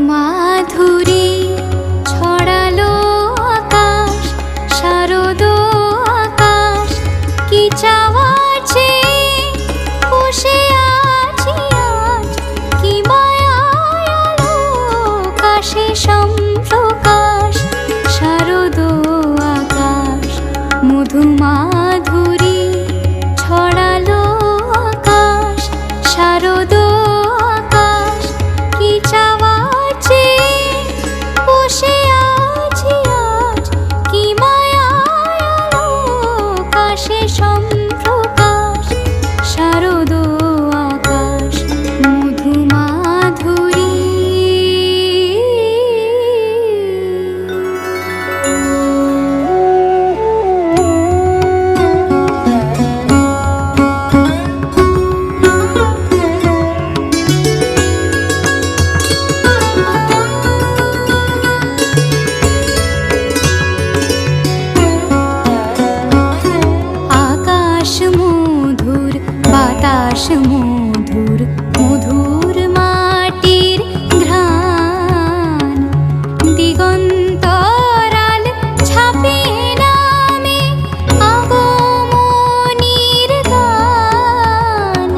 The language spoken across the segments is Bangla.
মাধুরী ছড়ালো আকাশ, শারদ আকাশ, কি চাওয়া চেয়ে বসে আছি আজ, কি মায়ায় আকাশে সম্প্রকাশ। শারদ আকাশ মধু মাধুরী ছড়ালো আকাশ, শারদ আকাশ, কি চাওয়া চেয়ে বসে আছি আজ, কি মায়ায় আকাশে সম্প্রকাশ। শারদ আকাশ মধু মাধুরী। বাতাস মধুর, মধুর মাটির ঘ্রাণ, দিগন্তরাল ছাপিয়ে নামে আগমনীর গান।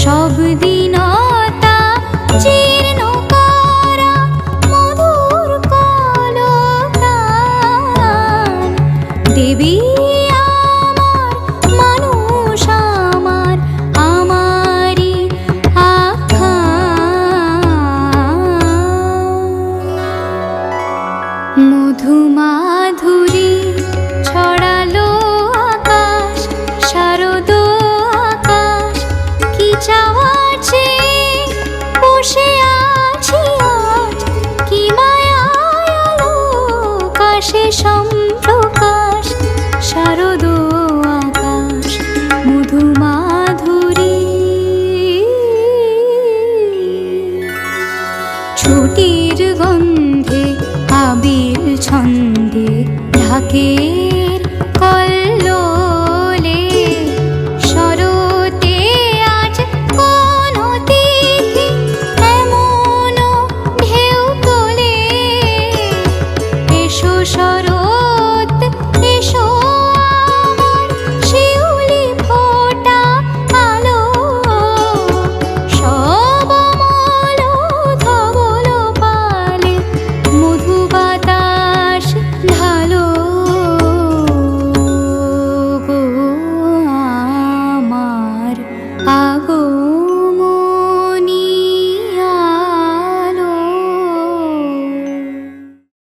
সব দিনতা জীর্ণ করা মধুর কলতান। দেবী মধু মাধুরী ছড়ালো আকাশ, শারদ আকাশ, কি চাওয়া চেয়ে বসে আছি আজ, কি মায়ায় আকাশে সম্প্রকাশ। শারদ আকাশ মধু মাধুরী। ছুটির গন্ধে আবির ছন্দে ঢাকে